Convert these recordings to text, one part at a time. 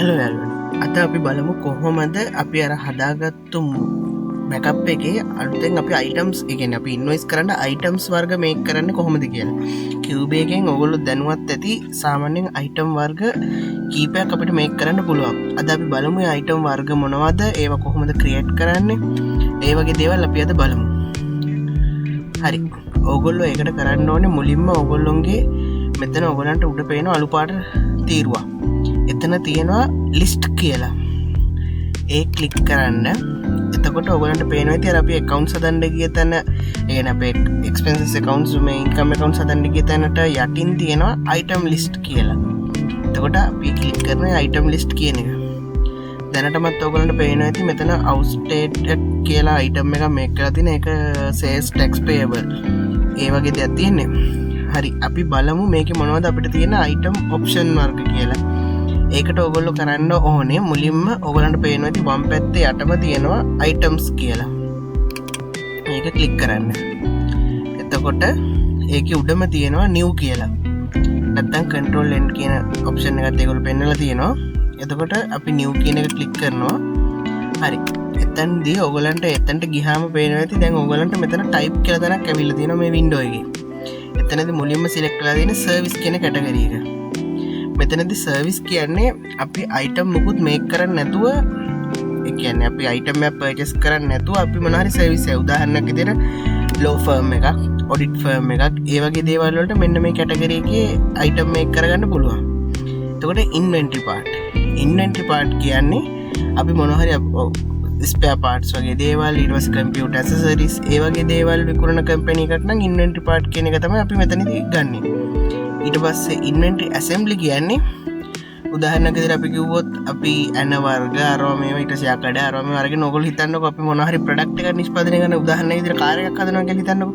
Hello යාළුවනේ. අද අපි බලමු කොහොමද අපි අර හදාගත්තු බෑකප් එකේ අලුතෙන් අපි අයිටම්ස්, ඒ කියන්නේ අපි ඉන්වොයිස් කරන්න අයිටම්ස් වර්ග මේක් කරන්නේ කොහොමද කියලා. Cube එකෙන් ඔයගොල්ලෝ දැනුවත් ඇති සාමාන්‍යයෙන් අයිටම් වර්ග කීපයක් අපිට මේක් කරන්න පුළුවන්. අද අපි බලමු මේ අයිටම් වර්ග මොනවද, ඒවා කොහොමද ක්‍රියේට් කරන්නේ, ඒ වගේ දේවල් අපි අද බලමු. හරි. ඔයගොල්ලෝ ඒකට කරන්න ඕනේ මුලින්ම ඔයගොල්ලොන්ගේ මෙතන ඔයගලන්ට උඩ පේන අලු පාට තීරුවක්. එතන තියෙනවා ලිස්ට් කියලා. ඒ ක්ලික් කරන්න. එතකොට ඔයගලන්ට පේනවා ඉතින් අපි accounts හදන්න ගිය තැන, ඒ කියන්නේ අපේ expenses accounts, මේ income accounts හදන්න ගිය තැනට යටින් තියෙනවා item list කියලා. එතකොට අපි ක්ලික් කරන item list කියන එක. දැනටමත් ඔයගලන්ට පේනවා ඉතින් මෙතන outstated කියලා item එකක් මේක කරලා තියෙන එක sales tax payable. ඒ වගේ දෙයක් තියෙන්නේ. හරි, අපි බලමු මේකේ මොනවද අපිට තියෙන item option වර්ග කියලා. ඒකට ඔයගොල්ලෝ කරන්න ඕනේ මුලින්ම ඔයගලන්ට පේනවා ඉතින් වම් පැත්තේ යටම තියෙනවා items කියලා. මේක ක්ලික් කරන්න. එතකොට ඒකේ උඩම තියෙනවා new කියලා. නැත්නම් control n කියන option එකත් ඒගොල්ලෝ පෙන්නලා තියෙනවා. එතකොට අපි new කියන එක ක්ලික් කරනවා. හරි. එතනදී ඔයගලන්ට එතනට ගියාම පේනවා ඉතින් දැන් ඔයගලන්ට මෙතන type කියලා තැනක් ඇවිල්ලා තියෙනවා මේ window එකේ. එතනදී මුලින්ම select කරලා තියෙන service කියන category එක. මෙතනදී සර්විස් කියන්නේ අපි අයිටම් මුකුත් මේක් කරන්නේ නැතුව, ඒ කියන්නේ අපි අයිටම් එක පර්චේස් කරන්නේ නැතුව අපි මොන හරි සර්විස් එක, උදාහරණයක් විදිහට ලෝ ෆර්ම් එකක්, ඔඩිට් ෆර්ම් එකක්, ඒ වගේ දේවල් වලට මෙන්න මේ කැටගරි එකේ අයිටම් මේක් කරගන්න පුළුවන්. එතකොට ඉන්වෙන්ටරි පාර්ට් කියන්නේ අපි මොන හරි ස්පෙයා පාර්ට්ස් වගේ දේවල්, ඊට පස්සේ කම්පියුටර් ඇසසරිස්, ඒ වගේ දේවල් විකුණන කම්පැනි එකකට නම් ඉන්වෙන්ටරි පාර්ට් කියන එක තමයි අපි මෙතනදී ගන්නෙ. ඊට පස්සේ ඉන්වෙන්ටරි ඇසෙම්බලි කියන්නේ උදාහරණයක් විදිහට අපි කිව්වොත් අපි ඇන වර්ග අරවා මේවා ඊට පස්සේ යකඩ අරවා මේවා අරගෙන ඔයගොල්ලෝ හිතන්නකෝ අපි මොන හරි ප්‍රොඩක්ට් එකක් නිෂ්පාදනය කරන, උදාහරණයක් විදිහට කාර් එකක් හදනවා කියලා හිතන්නකෝ.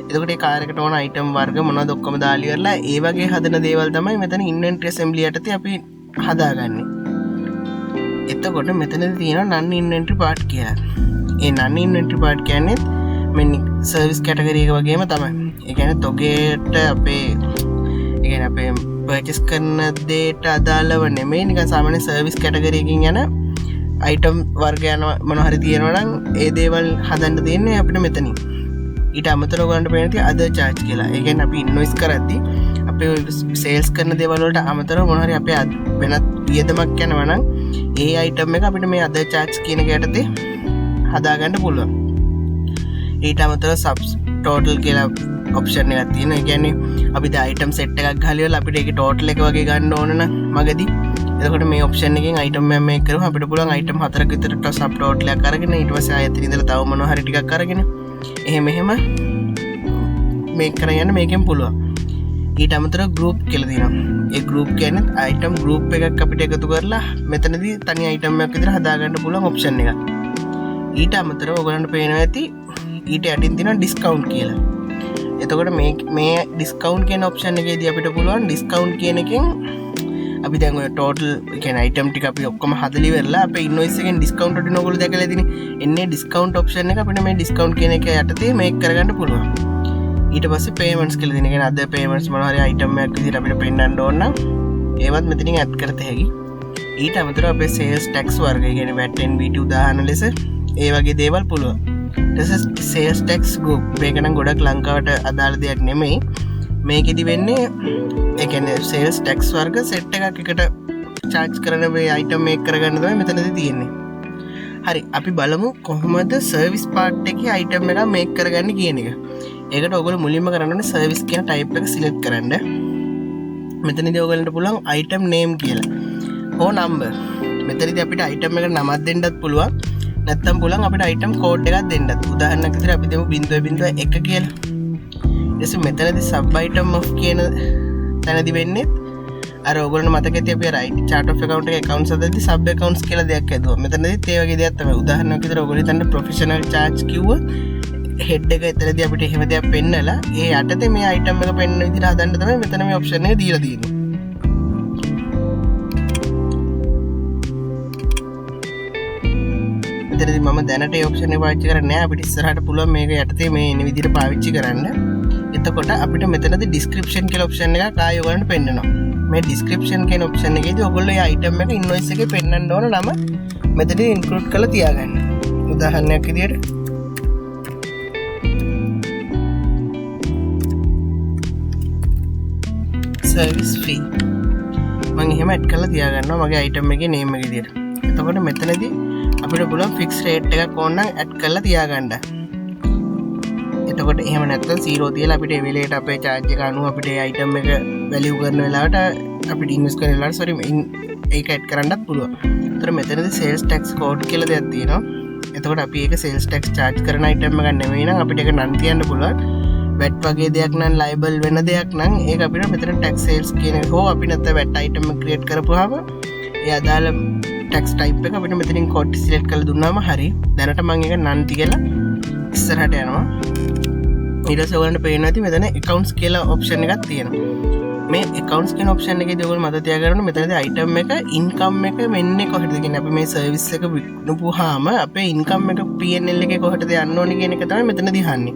එතකොට ඒ කාර් එකට ඕන අයිටම් වර්ග මොනවද ඔක්කොම දාලා ඉවරලා ඒ වගේ හදන දේවල් තමයි මෙතන ඉන්වෙන්ටරි ඇසෙම්බලි යටතේ අපි හදාගන්නේ. එතකොට මෙතනදී තියෙනවා non inventory part කියලා. ඒ non inventory part කියන්නේ මෙන්න සර්විස් කැටගරි එක වගේම තමයි. ඒ කියන්නේ තොගේට අපේ අපේ පර්චස් කරන දේට අදාළව නෙමෙයි, නිකන් සාමාන්‍ය සර්විස් කැටගරි එකකින් යන අයිටම් වර්ග යන මොන හරි තියෙනවා නම් ඒ දේවල් හදන්න තියෙන්නේ අපිට මෙතනින්. ඊට අමතරව ගන්න පේන තියෙන අදර් charge කියලා. ඒ කියන්නේ අපි ඉන්වොයිස් කරද්දී අපේ සේල්ස් කරන දේවල් වලට අමතරව මොන හරි අපේ වෙනත් වියදමක් යනවා නම් ඒ අයිටම් එක අපිට මේ අදර් charge කියන එක යටතේ හදාගන්න පුළුවන්. ඊට අමතරව සබ්ස් ටෝටල් කියලා ඔප්ෂන් එකක් තියෙනවා. ඒ කියන්නේ අපි ද අයිටම් සෙට් එකක් ගහලා ඉවරලා අපිට ඒකේ ටෝටල් එක වගේ ගන්න ඕන නම් මගදී එතකොට මේ ඔප්ෂන් එකෙන් අයිටම් එක මේක කරමු. අපිට පුළුවන් අයිටම් 4ක විතර සබ් ටෝටල් එකක් අරගෙන ඊට පස්සේ ආයෙත් ඉඳලා තව මොනවා හරි ටිකක් අරගෙන එහෙම මේක කරගෙන යන්න මේකෙන් පුළුවන්. ඊට අමතරව group කියලා තියෙනවා. ඒ group කියන්නේ අයිටම් group එකක් අපිට එකතු කරලා මෙතනදී තනි අයිටම් එකක් විතර හදාගන්න පුළුවන් ඔප්ෂන් එකක්. ඊට අමතරව ඔයගලන්ට පේනවා ඇති ඊට යටින් තියෙනවා discount කියලා. එතකොට මේ ඩිස්කවුන්ට් කියන ඔප්ෂන් එකේදී අපිට පුළුවන් ඩිස්කවුන්ට් කියන එකෙන් අපි දැන් ඔය ටෝටල් කියන්නේ අයිටම් ටික අපි ඔක්කොම හදලා ඉවරලා අපේ ඉන්වොයිස් එකෙන් ඩිස්කවුන්ට් වලින් ඔයගොල්ලෝ දැකලා ඉතින් එන්නේ ඩිස්කවුන්ට් ඔප්ෂන් එක අපිට මේ ඩිස්කවුන්ට් කියන එක යටතේ මේක කරගන්න පුළුවන්. ඊට පස්සේ පේමන්ට්ස් කියලා දෙන. කියන්නේ අද පේමන්ට්ස් මොනවා හරි අයිටම් එකක් විදිහට අපිට පෙන්නන්න ඕන නම් ඒවත් මෙතනින් ඇඩ් කරත හැකි. ඊට අමතරව අපේ සේල්ස් ටැක්ස් වර්ගය කියන්නේ VAT NBT උදාහරණ ලෙස ඒ වගේ දේවල් පුළුවන්. සේල්ස් ටැක්ස් ගෲප් මේක නම් ගොඩක් ලංකාවට අදාළ දෙයක් නෙමෙයි. මේකෙදි වෙන්නේ ඒ කියන්නේ සේල්ස් ටැක්ස් වර්ග සෙට් එකක් එකට charge කරන මේ අයිටම් මේක කරගන්න තමයි මෙතනදී තියෙන්නේ. හරි, අපි බලමු කොහොමද සර්විස් පාර්ට් එකේ අයිටම් එක මේක කරගන්න කියන එක. ඒකට ඔයගොල්ලෝ මුලින්ම කරන්න ඕනේ සර්විස් කියන ටයිප් එක සිලෙක්ට් කරන්න. මෙතනදී ඔයගොල්ලන්ට පුළුවන් අයිටම් නේම් කියලා. ඕ නම්බර්. මෙතනදී අපිට අයිටම් එකට නමක් දෙන්නත් පුළුවන්. නැත්තම් පුළුවන් අපිට අයිටම් කෝඩ් එකක් දෙන්නත්. උදාහරණයක් විදිහට අපි දෙමු 0.01 කියලා. ඊට පස්සේ මෙතනදී සබ් අයිටම් ඔෆ් කියන තැනදී වෙන්නේ අර ඔයගොල්ලෝ මතක ඇති අපි රයිට් chart of account එකේ accounts හදද්දී sub accounts කියලා දෙයක් ඇදුවා. මෙතනදීත් ඒ වගේ දෙයක් තමයි. උදාහරණයක් විදිහට ඔයගොල්ලෝ හිතන්න professional charge කිව්වොත් head එක එතනදී අපිට එහෙම දෙයක් පෙන්නලා ඒ යටතේ මේ අයිටම් එක පෙන්නන විදිහට හදන්න තමයි මෙතන මේ ඔප්ෂන් එක දීලා තියෙන්නේ. මෙතනදී මම දැනට ඒ ඔප්ෂන් එක පාවිච්චි කරන්නේ නැහැ. අපිට ඉස්සරහට පුළුවන් මේක යටතේ මේ එන විදිහට පාවිච්චි කරන්න. එතකොට අපිට මෙතනදී description කියලා ඔප්ෂන් එකක් ආයෙ ඔයගලන්ට පෙන්නනවා. මේ ඩිස්ක්‍රිප්ෂන් කියන ඔප්ෂන් එකේදී ඔයගොල්ලෝ මේ item එක invoice එකේ පෙන්නන්න ඕන නම මෙතනදී include කරලා තියාගන්න. උදාහරණයක් විදියට service fee මම එහෙම ඇඩ් කරලා තියාගන්නවා මගේ item එකේ name එක විදියට. එතකොට මෙතනදී අපිට පුළුවන් fixed rate එකක් ඕන නම් ඇඩ් කරලා තියාගන්න. එතකොට එහෙම නැත්නම් 0 තියලා අපිට ඒ වෙලේට අපේ charge එක අනුව අපිට ඒ item එක value කරන වෙලාවට අපිට invest කරන වෙලාවට ඒක ඇඩ් කරන්නත් පුළුවන්. ඒතර මෙතනදී sales tax code කියලා දෙයක් තියෙනවා. එතකොට අපි ඒක sales tax charge කරන item එකක් නෙවෙයි නම් අපිට ඒක නම් තියන්න පුළුවන්. VAT වගේ දෙයක් නම් liable වෙන දෙයක් නම් ඒක අපිට මෙතන tax sales කියන එක හෝ අපි නැත්නම් VAT item එක create කරපුවාම ඒ අදාළ tax type එක අපිට මෙතනින් code select කරලා දුන්නාම හරි. දැනට මම ඒක නම් තියලා ඉස්සරහට යනවා. ඊට පස්සේ ඔයගලන්ට පේනවා ඇති මෙතන accounts කියලා option එකක් තියෙනවා. මේ accounts කියන option එකේදී ඔයගොල්ලෝ මතක තියාගන්න මෙතනදී item එක income එක වෙන්නේ කොහෙටද කියන්නේ අපි මේ service එක විකුණුවාම අපේ income එක P&L එකේ කොහෙටද යන්න ඕනේ කියන එක තමයි මෙතනදී අහන්නේ.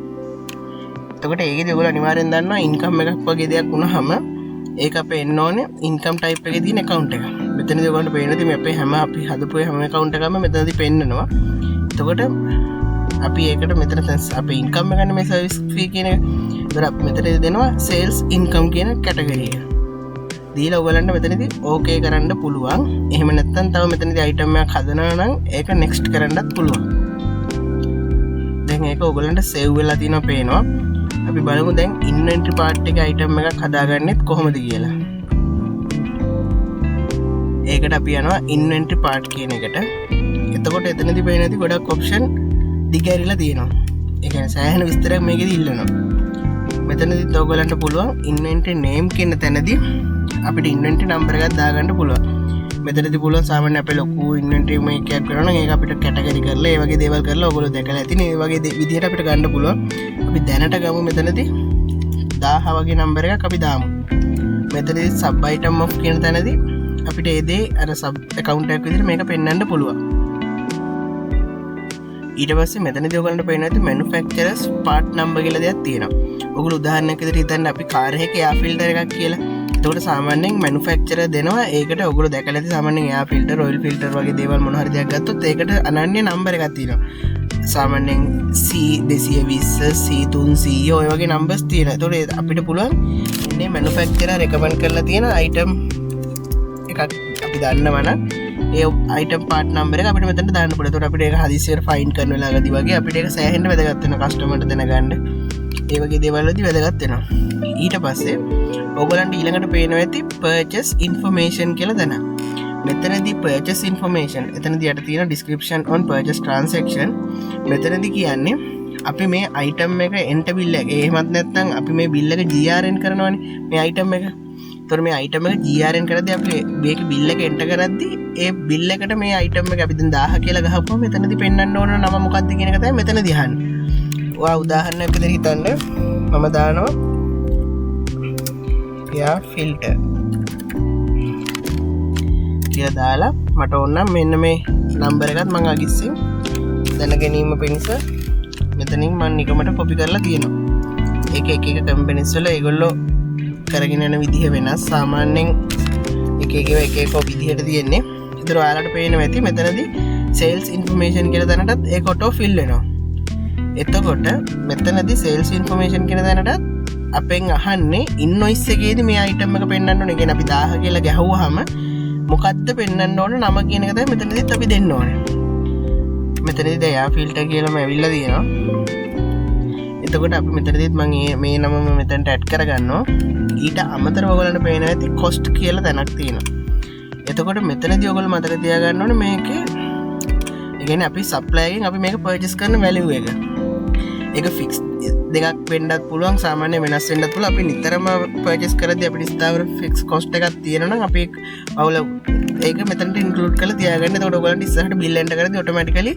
එතකොට ඒකේදී ඔයගොල්ලෝ අනිවාර්යෙන් දන්නවා income එකක් වගේ දෙයක් වුණාම ඒක අපේ එන්න ඕනේ income type එකේ තියෙන account එක. මෙතනදී ඔයගොල්ලන්ට පේනවා මේ අපේ හැම අපි හදපු හැම account එකක්ම මෙතනදී පෙන්නනවා. එතකොට අපි ඒකට මෙතන අපේ income එක ගන්න මේ service fee කියන එක. ඒතර අපි මෙතනදී දෙනවා sales income කියන category එක. දීලා ඔයගලන්ට මෙතනදී okay කරන්න පුළුවන්. එහෙම නැත්නම් තව මෙතනදී item එකක් හදනවා නම් ඒක next කරන්නත් පුළුවන්. දැන් ඒක ඔයගලන්ට save වෙලා තියෙනවා පේනවා. අපි බලමු දැන් inventory part එකේ item එකක් හදාගන්නෙත් කොහොමද කියලා. ඒකට අපි යනවා inventory part කියන එකට. එතකොට එතනදී පේනදී ගොඩක් option දිගහැරිලා තියෙනවා. ඒ කියන්නේ සෑහෙන විස්තරයක් මේකෙදි ඉල්ලනවා. මෙතනදිත් ඔයගලන්ට පුළුවන් inventory name කියන තැනදී අපිට inventory number එකක් දාගන්න පුළුවන්. මෙතනදී පුළුවන් සාමාන්‍ය අපේ ලොකු inventory මේකයක් කරනවා නම් ඒක අපිට category කරලා ඒ වගේ දේවල් කරලා ඔයගොල්ලෝ දැකලා ඇතිනේ. ඒ වගේ විදිහට අපිට ගන්න පුළුවන්. අපි දැනට ගමු මෙතනදී 1000 වගේ number එකක් අපි දාමු. මෙතනදී sub item of කියන තැනදී අපිට ඒ දේ අර sub account එකක් විදිහට මේක පෙන්වන්න පුළුවන්. ඊට පස්සේ මෙතනදී ඔයගලන්ට පේනවා ඇති manufacturers part number කියලා දෙයක් තියෙනවා. ඔයගොල්ලෝ උදාහරණයක් විදිහට හිතන්න අපි කාර් එකේ air filter එකක් කියලා. එතකොට සාමාන්‍යයෙන් manufacturer දෙනවා ඒකට ඔයගොල්ලෝ දැකලා ඇති සාමාන්‍යයෙන් air filter oil filter වගේ දේවල් මොන හරි දෙයක් ගත්තොත් ඒකට අනන්‍ය number එකක් තියෙනවා. සාමාන්‍යයෙන් C220 C300 ඔය වගේ numbers තියෙනවා. එතකොට අපිට පුළුවන් මේ manufacturer recommend කරලා තියෙන item එකක් අපි දන්නවා නම් ඒ item part number එක අපිට මෙතනට දාන්න පුළුවන්. එතකොට අපිට ඒක හදිස්සියට find කරන වෙලාවකදී වගේ අපිට ඒක සෑහෙන්න වැදගත් වෙනවා customer ට දැනගන්න. ඒ වගේ දේවල් වලදී වැදගත් වෙනවා. ඊට පස්සේ ඔයගලන්ට ඊළඟට පේනවා ඇති purchase information කියලා දැන. මෙතනදී purchase information එතනදී යට තියෙන description on purchase transaction. මෙතනදී කියන්නේ අපි මේ item එක enter bill එක එහෙමත් නැත්නම් අපි මේ bill එක GRN කරනවානේ මේ item එක. එතකොට මේ item එක GRN කරද්දී අපි මේක bill එක enter කරද්දී ඒ bill එකට මේ item එක අපි දැන් 1000 කියලා ගහපුවම මෙතනදී පෙන්වන්න ඕන නම මොකක්ද කියන එක තමයි මෙතනදී අහන්නේ. ඔයා උදාහරණයක් විදිහට හිතන්න මම දානවා air filter කියලා දාලා මට ඕන නම් මෙන්න මේ නම්බර් එකත් මම අගිස්සින් දැන ගැනීම පිණිස මෙතනින් මම නිකමට කොපි කරලා තියෙනවා. ඒක එක එක කම්පැනිස් වල ඒගොල්ලෝ කරගෙන යන විදිහ වෙනස්. සාමාන්‍යයෙන් එක එක විදිහට තියෙන්නේ. ඒතර ඔයාලට පේනවා ඇති මෙතනදී sales information කියලා දැනටත් ඒක auto fill වෙනවා. එතකොට මෙතනදී sales information කියන දැනටත් අපෙන් අහන්නේ invoice එකේදී මේ item එක පෙන්වන්න ඕනේ. කියන්නේ අපි 1000 කියලා ගැහුවාම මොකද්ද පෙන්වන්න ඕන නම කියන එක තමයි මෙතනදිත් අපි දෙන්න ඕනේ. මෙතනදී air filter කියලාම ඇවිල්ලා තියෙනවා. එතකොට අපි මෙතනදිත් මම මේ නම මෙතනට ඇඩ් කරගන්නවා. ඊට අමතරව ඔයගලන්ට පේනවා ඇති cost කියලා දැනක් තියෙනවා. එතකොට මෙතනදී ඔයගොල්ලෝ මතක තියාගන්න ඕනේ මේකේ ඒ කියන්නේ අපි supplier එකෙන් අපි මේක purchase කරන value එක. ඒක fix දෙකක් වෙන්නත් පුළුවන් සාමාන්‍ය වෙනස් වෙන්නත් පුළුවන්. අපි නිතරම purchase කරද්දී අපිට ස්ථාවර fix cost එකක් තියෙනවා නම් අපි ඒක මෙතනට include කරලා තියාගන්න. එතකොට ඔයගලන්ට ඉස්සරහට bill enter කරද්දී automatically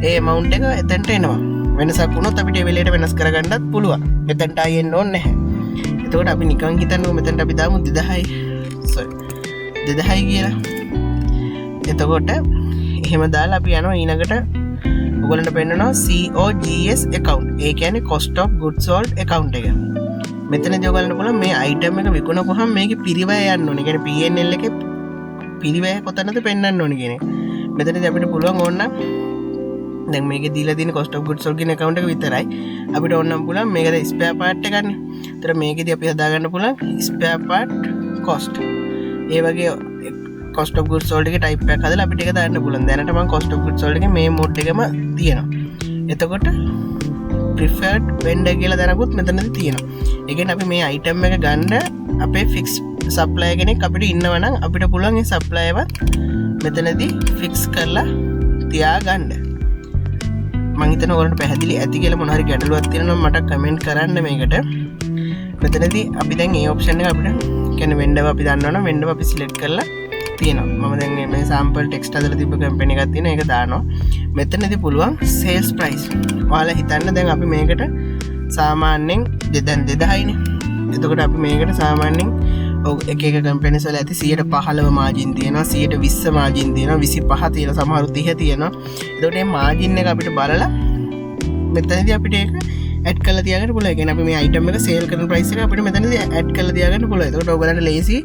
ඒ amount එක එතනට එනවා. වෙනසක් වුණොත් අපිට ඒ වෙලේට වෙනස් කරගන්නත් පුළුවන්. මෙතනට ආයෙ එන්න ඕනේ නැහැ. එතකොට අපි නිකන් හිතන්නකො මෙතනට අපි දාමු 2000 කියලා. එතකොට එහෙම දාලා අපි යනවා ඊළඟට ඔයගලන්ට පෙන්නනවා COGS account. ඒ කියන්නේ cost of goods sold account එක. මෙතනදී ඔයගලන්ට පුළුවන් මේ item එක විකුණපුවාම මේකේ පිරිවැය යන්න ඕනේ. කියන්නේ P&L එකේ පිරිවැය කොතනද පෙන්වන්න ඕනේ කියන එක. මෙතනදී අපිට පුළුවන් ඕනනම් දැන් මේකේ දීලා තියෙන cost of goods sold කියන account එක විතරයි. අපිට ඕනනම් පුළුවන් මේකේ spare part එක ගන්න. ඒතර මේකේදී අපි හදාගන්න පුළුවන් spare part cost. ඒ වගේ cost of goods sold එකේ type එකක් හදලා අපිට ඒක දාන්න පුළුවන්. දැනට මම cost of goods sold එකේ මේ mode එකම තියෙනවා. එතකොට preferred vendor කියලා දැනගුත් මෙතනදී තියෙනවා. ඒ කියන්නේ අපි මේ item එක ගන්න අපේ fix supplier කෙනෙක් අපිට ඉන්නවා නම් අපිට පුළුවන් මේ supplier වත් මෙතනදී fix කරලා තියාගන්න. මම හිතනවා ඔයාලට පැහැදිලි ඇති කියලා මොන හරි ගැටලුවක් තියෙනවා නම් මට කමෙන්ට් කරන්න මේකට. මෙතනදී අපි දැන් මේ option එක අපිට කියන්නේ vendor අපි දන්නවනම් vendor අපි select කරලා තියෙනවා. මම දැන් මේ sample text හදලා තිබ්බ campaign එකක් තියෙනවා. ඒක දානවා. මෙතනදී පුළුවන් sales price. ඔයාලා හිතන්න දැන් අපි මේකට සාමාන්‍යයෙන් 2000යිනේ. එතකොට අපි මේකට සාමාන්‍යයෙන් එක එක කම්පැනිස් වල ඇති 115 මාජින් තියෙනවා, 120 මාජින් තියෙනවා, 25 තියෙනවා, සමහරු 30 තියෙනවා. එතකොට මේ මාජින් එක අපිට බලලා මෙතනදී අපිට ඒක ඇඩ් කරලා තියාගන්න පුළුවන්. ඒ කියන්නේ අපි මේ item එක sale කරන price එක අපිට මෙතනදී ඇඩ් කරලා තියාගන්න පුළුවන්. එතකොට ඔයගලන්ට ලේසි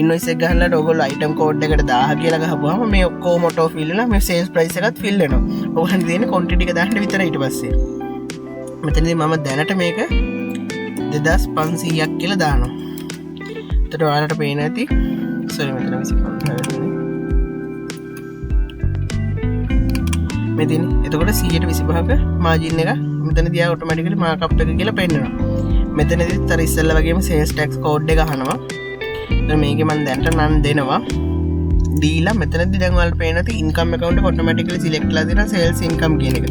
invoice එක ගහලා ඔයගොල්ලෝ item code එකට 1000 කියලා ගහපුවාම මේ ඔක්කොම auto fill වෙලා මේ sales price එකත් fill වෙනවා. ඔයගලන්ට තියෙන්නේ quantity එක දාන්න විතරයි ඊට පස්සේ. මෙතනදී මම දැනට මේක 2500ක් කියලා දානවා. එතකොට ඔයාලට පේන ඇති sorry මෙතන 25 වෙන්නේ. මෙතන එතකොට 125ක මාජින් එක මෙතනදී ආ ඔටෝමැටිකලි මාකප් එක කියලා පෙන්නනවා. මෙතනදී තර ඉස්සෙල්ලා වගේම sales tax code එක අහනවා. දැන් මේකේ මම දැනට නම් දෙනවා. දීලා මෙතනදී දැන් ඔයාලට පේන ඇති income account එක ඔටෝමැටිකලි select කරලා දෙනවා sales income කියන එක.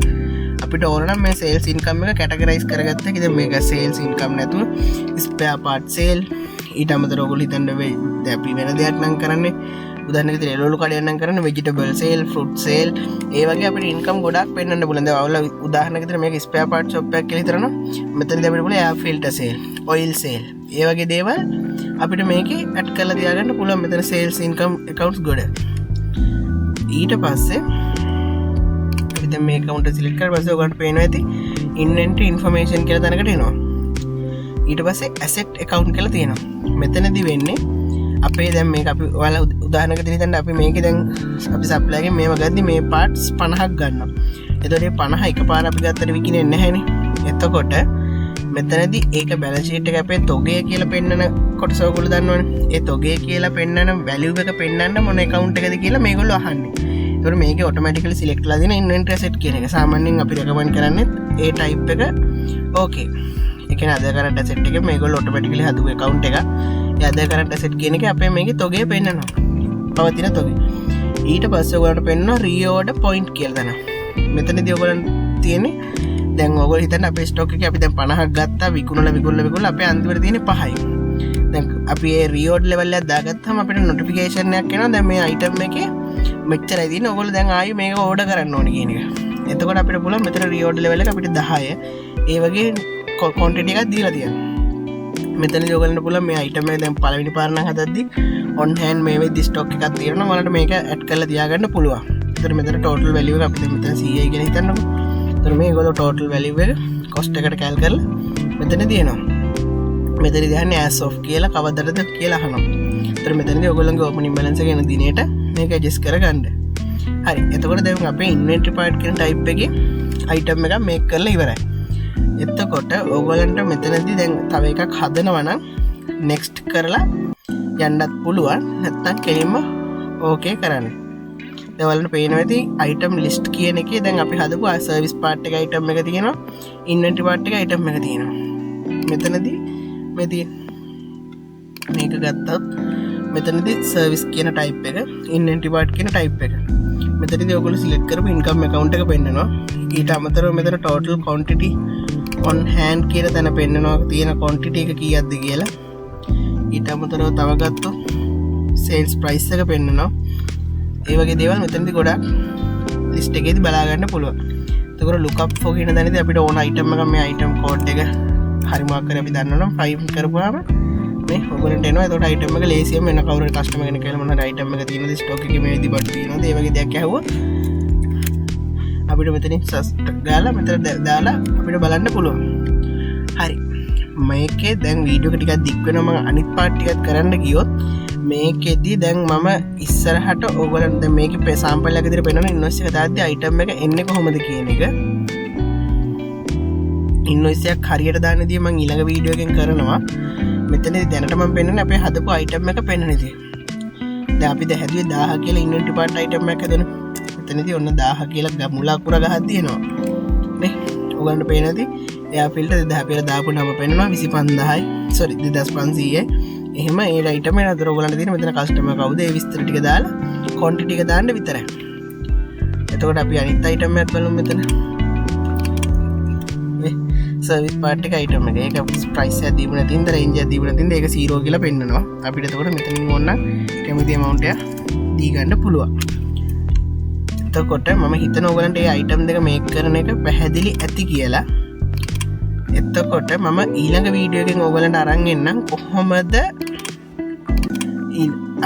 අපිට ඕන නම් මේ sales income එක categorize කරගත්තා. ඉතින් මේක sales income නැතුව spare part sale ඊට අමතරව ඔයගොල්ලෝ හිතන්න දැන් අපි වෙන දෙයක් නම් කරන්නේ උදාහරණයක් විදිහට එළවලු කඩයක් නම් කරන්නේ vegetable sale, fruit sale. ඒ වගේ අපිට income ගොඩක් පෙන්වන්න පුළුවන්. දැන් ඔයාලා උදාහරණයක් විදිහට මේක spare part shop එකක් කියලා හිතනවා. මෙතනදී අපිට පුළුවන් air filter sale, oil sale. ඒ වගේ දේවල් අපිට මේකේ add කරලා තියාගන්න පුළුවන්. මෙතන sales income accounts ගොඩ. ඊට පස්සේ දැන් මේ account එක select කරලා පස්සේ ඔයගොල්ලන්ට පේනවා ඇති inventory information කියලා තැනකට එනවා. ඊට පස්සේ asset account කියලා තියෙනවා. මෙතනදී වෙන්නේ අපේ දැන් මේක අපි ඔයාලා උදාහරණයකට හිතන්න අපි මේකේ දැන් අපි සප්ලයි එකෙන් මේව ගද්දි මේ parts 50ක් ගන්නවා. එතකොට මේ 50 එකපාර අපි ගත්තට විකිනේ නැහැනේ. එතකොට මෙතනදී ඒක balance sheet එක අපේ තොගය කියලා පෙන්නන කොටස ඔයගොල්ලෝ දන්නවනේ. ඒ තොගය කියලා පෙන්නන value එක පෙන්නන්න මොන account එකද කියලා මේගොල්ලෝ අහන්නේ. ඒතකොට මේකේ automatically select කරලා දෙන inventory asset කියන එක. සාමාන්‍යයෙන් අපි recommend කරන්නේ ඒ type එක okay. ඒ කියන්නේ other current asset එක මේගොල්ලෝ automatically හදුව account එක. ඒ other current asset කියන එක අපේ මේකේ තොගය පෙන්නනවා. පවතින තොගය. ඊට පස්සේ ඔයගොල්ලන්ට පෙන්නනවා reorder point කියලා දානවා. මෙතනදී ඔයගොල්ලන්ට තියෙන්නේ දැන් ඔයගොල්ලෝ හිතන්න අපේ ස්ටොක් එකේ අපි දැන් 50ක් ගත්තා විකුණලා අපේ අන්තිමට තියෙන්නේ 5යි. දැන් අපි මේ reorder level එකක් දාගත්තාම අපිට notification එකක් එනවා දැන් මේ item එකේ මෙච්චරයි තියෙන්නේ ඔයගොල්ලෝ දැන් ආයෙ මේක order කරන්න ඕනේ කියන එක. එතකොට අපිට පුළුවන් මෙතන reorder level එක අපිට 10. ඒ වගේ quantity එකක් දීලා තියෙනවා. මෙතනදී ඔයගොල්ලන්ට පුළුවන් මේ item එක දැන් පළවෙනි පාර නම් හදද්දි on hand මේ වෙද්දි stock එකක් තියෙනවා ඔයාලට මේක add කරලා තියාගන්න පුළුවන්. ඒතර මෙතන total value එක අපි මෙතන 100යි කියලා හිතන්නකෝ. ඒතර මේගොල්ලෝ total value එක cost එකට cal කරලා මෙතන දිනනවා. මෙතනදී දහන්නේ as of කියලා කවදටද කියලා අහනවා. ඒතර මෙතනදී ඔයගොල්ලන්ගේ opening balance එක එන දිනේට මේක adjust කරගන්න. හරි. එතකොට දැන් අපේ inventory part කියන type එකේ item එකක් make කරලා ඉවරයි. එතකොට ඔයගොල්ලන්ට මෙතනදී දැන් තව එකක් හදනවා නම් next කරලා යන්නත් පුළුවන්. නැත්නම් කෙලින්ම okay කරන්න. දැන් ඔයාලට පේනවා ඇති item list කියන එකේ දැන් අපි හදපු service part එක item එක තියෙනවා. inventory part එක item එක තියෙනවා. මෙතනදී මේ තියෙන මේක ගත්තොත් මෙතනදී service කියන type එක inventory part කියන type එක. මෙතනදී ඔයගොල්ලෝ select කරපු income account එක පෙන්නනවා. ඊට අමතරව මෙතන total quantity on hand කියලා තැන පෙන්නනවා තියෙන quantity එක කීයක්ද කියලා. ඊට අමතරව තව ගත්තොත් sales price එක පෙන්නනවා. ඒ වගේ දේවල් මෙතනදී ගොඩක් list එකේදී බලා ගන්න පුළුවන්. එතකොට look up for කියන තැනදී අපිට ඕන item එක මේ item code එක හරි මාක් කරලා අපි දන්නවනම් 5 කරපුවාම මේ ඔයගොල්ලන්ට එනවා. එතකොට item එක ලේසියෙන් වෙන කවුරු customer කෙනෙක් කියලා මොන හරි item එක තියෙනද stock එකේ මේ විදිහට බඩ තියෙනවද ඒ වගේ දෙයක් ඇහුවොත් අපිට මෙතනින් ගාලා මෙතන දාලා අපිට බලන්න පුළුවන්. හරි. මේකේ දැන් වීඩියෝ ටිකක් දික් වෙනවා මම අනිත් පාර්ට් ටිකත් කරන්න ගියොත් මේකෙදී දැන් මම ඉස්සරහට ඕගොල්ලන්ට දැන් මේකේ සාම්පල් එක විදිහට පෙන්නන ඉන්වොයිස් එක දාද්දි අයිටම් එක එන්නේ කොහොමද කියන එක ඉන්වොයිස් එකක් හරියට දාන්නදී මම ඊළඟ වීඩියෝ එකෙන් කරනවා මෙතනදී දැනට මම පෙන්නන්නේ අපේ හදපු අයිටම් එක පෙන්නන ඉතින් දැන් අපි දැන් හැදුවේ 1000 කියලා ඉන්වෙන්ටරි පාර්ට් අයිටම් එකක් හදන මෙතනදී ඔන්න 1000 කියලා මුල අකුර ගහක් තියෙනවා නේ ඔයගොල්ලන්ට පේනදී එයා ෆිල්ටර් 2000 කියලා දාපුවම පෙන්නනවා 25000යි සෝරි 2500යි එහෙම ඒ අයිටම් එක නතර ඔයගොල්ලන්ට තියෙන මෙතන කස්ටමර් කවුද ඒ විස්තර ටික දාලා ක්වොන්ටිටි ටික දාන්න විතරයි එතකොට අපි අනිත් අයිටම් එකත් බලමු මෙතන සර්විස් පාර්ට් එක අයිටම් එක ඒක ප්‍රයිස් එක දීපු නැතිනම් රේන්ජ් එක දීපු නැතිනම් ඒක 0 කියලා පෙන්නනවා අපිට එතකොට මෙතනින් ඕන කැමති amount එක දී ගන්න පුළුවන් එතකොට මම හිතන ඕගලන්ට මේ අයිටම් දෙක මේක් කරන එක පැහැදිලි ඇති කියලා එතකොට මම ඊළඟ වීඩියෝ එකෙන් ඕගලන්ට අරන් එන්නම් කොහොමද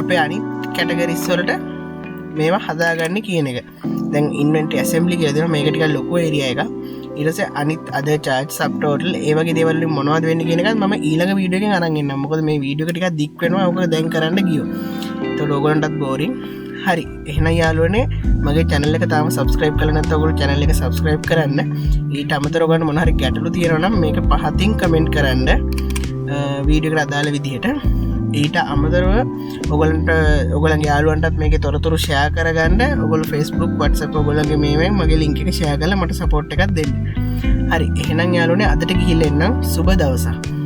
අපේ අනිත් කැටගරිස් වලට මේවා හදාගන්නේ කියන එක දැන් ඉන්වෙන්ටරි ඇසෙම්බලි කියලා දෙනවා මේක ටිකක් ලොකු ඒරියා එකක් ඊට පස්සේ අනිත් අද charge subtotal ඒ වගේ දේවල් වලින් මොනවද වෙන්නේ කියන එකත් මම ඊළඟ වීඩියෝ එකෙන් අරන් එන්නම් මොකද මේ වීඩියෝ එක ටිකක් දික් වෙනවා ඔක දැන් කරන්න ගියොත් ඒතකොට ඕගලන්ටත් බෝරින් හරි එහෙනම් යාළුවනේ මගේ channel එක තාම subscribe කරලා නැත්නම් ඔයගොල්ලෝ channel එක subscribe කරන්න ඊට අමතරව ඔයගොල්ලන්ට මොන හරි ගැටලු තියෙනවා නම් මේක පහතින් comment කරන්න වීඩියෝ එකට අදාළ විදිහට ඊට අමතරව ඔයගොල්ලන්ගේ යාළුවන්ටත් මේකේ තොරතුරු share කරගන්න ඔයගොල්ලෝ Facebook WhatsApp ඔයගොල්ලන්ගේ මේවෙන් මගේ link එක share කරලා මට support එකක් දෙන්න හරි එහෙනම් යාළුවනේ අදට ගිහිල්ලා එන්නම් සුබ දවසක්